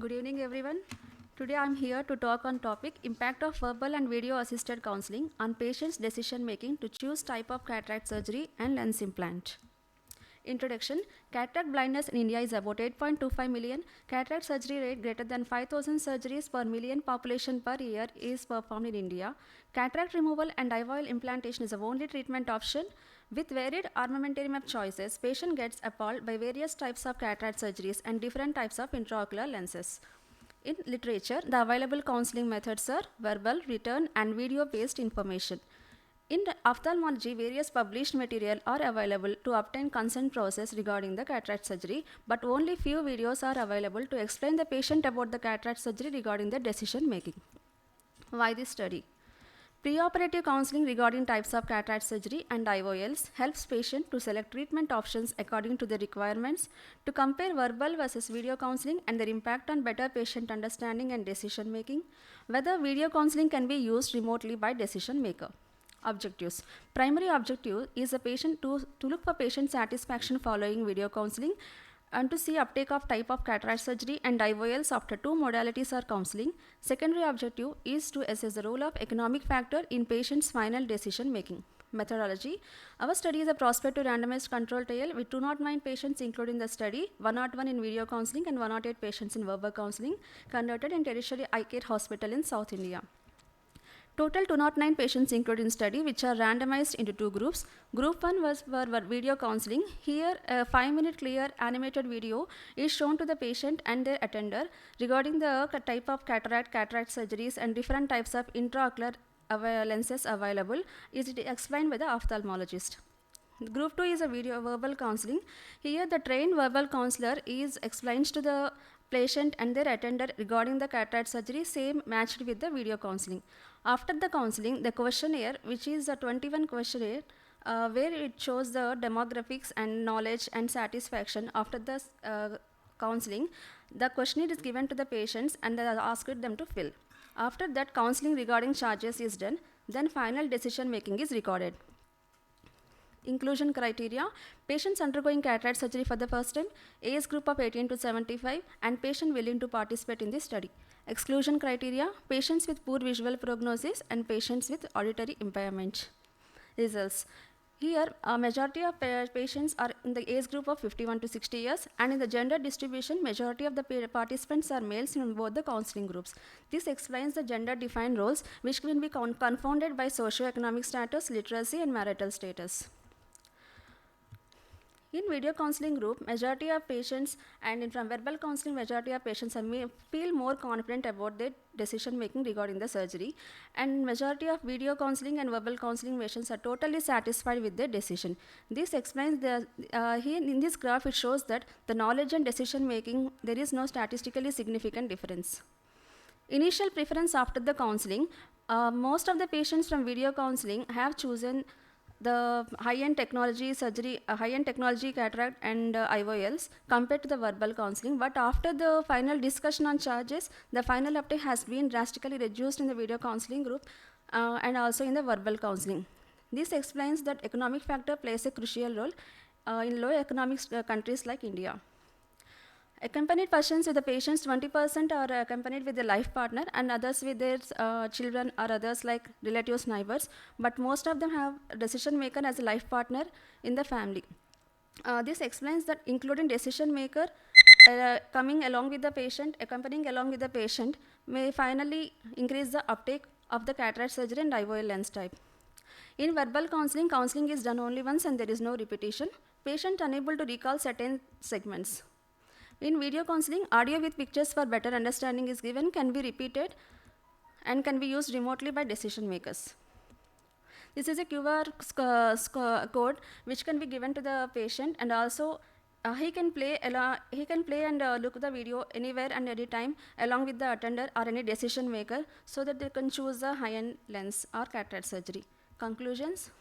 Good evening, everyone. Today I'm here to talk on topic impact of verbal and video assisted counseling on patients' decision making to choose type of cataract surgery and lens implant. Introduction. Cataract blindness in India is about 8.25 million. Cataract surgery rate greater than 5,000 surgeries per million population per year is performed in India. Cataract removal and IOL implantation is the only treatment option. With varied armamentarium of choices, patient gets appalled by various types of cataract surgeries and different types of intraocular lenses. In literature, the available counseling methods are verbal, written, and video-based information. In ophthalmology, various published material are available to obtain consent process regarding the cataract surgery, but only few videos are available to explain the patient about the cataract surgery regarding the decision making. Why this study? Preoperative counseling regarding types of cataract surgery and IOLs helps patient to select treatment options according to their requirements, to compare verbal versus video counseling and their impact on better patient understanding and decision making, whether video counseling can be used remotely by decision maker. Objectives. Primary objective is a patient to look for patient satisfaction following video counseling and to see uptake of type of cataract surgery and IOLs after two modalities are counseling. Secondary objective is to assess the role of economic factor in patient's final decision making. Methodology. Our study is a prospective randomized control trial with 209 patients included in the study, 101 in video counseling and 108 patients in verbal counseling, conducted in tertiary eye care hospital in South India. Total 209 patients included in study, which are randomized into two groups. Group 1 was for video counseling. Here, a 5-minute clear animated video is shown to the patient and their attender regarding the type of cataract surgeries, and different types of intraocular lenses available. Is it explained by the ophthalmologist. Group 2 is a video verbal counseling. Here, the trained verbal counselor is explains to the patient and their attender regarding the cataract surgery, same matched with the video counseling. After the counseling, the questionnaire, which is a 21 questionnaire, where it shows the demographics and knowledge and satisfaction after the counseling, the questionnaire is given to the patients and they are asked them to fill. After that, counseling regarding charges is done, then final decision making is recorded. Inclusion criteria. Patients undergoing cataract surgery for the first time, age group of 18 to 75, and patient willing to participate in this study. Exclusion criteria. Patients with poor visual prognosis and patients with auditory impairment. Results. Here, a majority of patients are in the age group of 51 to 60 years, and in the gender distribution, majority of the participants are males in both the counseling groups. This explains the gender-defined roles, which can be confounded by socioeconomic status, literacy, and marital status. In video counseling group, majority of patients, and from verbal counseling, majority of patients feel more confident about their decision making regarding the surgery, and majority of video counseling and verbal counseling patients are totally satisfied with their decision. This explains here in this graph it shows that the knowledge and decision making, there is no statistically significant difference. Initial preference after the counseling, most of the patients from video counseling have chosen the high-end technology surgery, high-end technology cataract and IOLs compared to the verbal counseling. But after the final discussion on charges, the final uptake has been drastically reduced in the video counseling group and also in the verbal counseling. This explains that economic factor plays a crucial role in low economic countries like India. Accompanied persons with the patients, 20% are accompanied with their life partner and others with their children or others like relatives, neighbors, but most of them have a decision maker as a life partner in the family. This explains that including decision maker coming along with the patient, accompanying along with the patient may finally increase the uptake of the cataract surgery and IOL lens type. In verbal counseling, counseling is done only once and there is no repetition. Patient unable to recall certain segments. In video counseling, audio with pictures for better understanding is given, can be repeated, and can be used remotely by decision makers. This is a QR code which can be given to the patient, and also he can play and look at the video anywhere and any time along with the attender or any decision maker, so that they can choose a high-end lens or cataract surgery. Conclusions.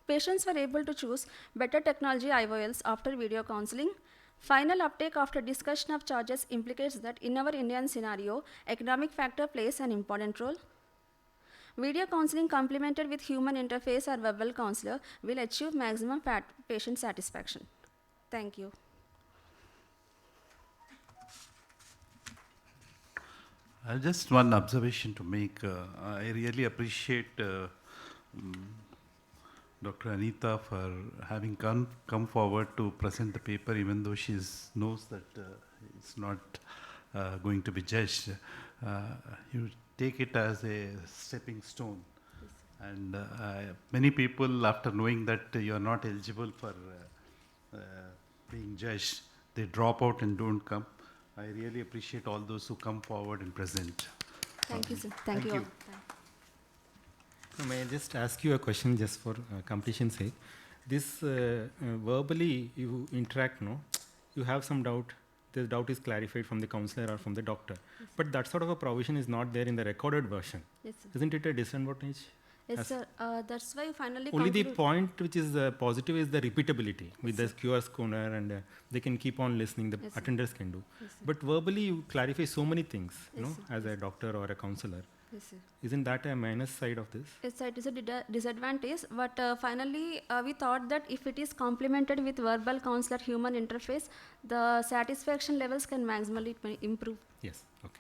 Patients were able to choose better technology IOLs after video counseling. Final uptake after discussion of charges implicates that in our Indian scenario, economic factor plays an important role. Video counseling complemented with human interface or verbal counselor will achieve maximum patient satisfaction. Thank you. Just one observation to make. I really appreciate Dr. Anita for having come forward to present the paper, even though she knows that it's not going to be judged. You take it as a stepping stone. And many people, after knowing that you are not eligible for being judged, they drop out and don't come. I really appreciate all those who come forward and present. Thank you, sir. Thank you. May I just ask you a question just for completion's sake? This verbally you interact, no? You have some doubt. The doubt is clarified from the counselor or from the doctor. Yes, but that sort of a provision is not there in the recorded version. Yes, sir. Isn't it a disadvantage? Yes, sir. That's why finally only the point which is positive is the repeatability with the QR scanner, and they can keep on listening. The attenders can do. Yes, but verbally you clarify so many things, no, as a doctor or a counselor. Yes, sir. Isn't that a minus side of this? Yes, sir, it is a disadvantage, but finally we thought that if it is complemented with verbal counselor human interface, the satisfaction levels can maximally improve. Yes, okay.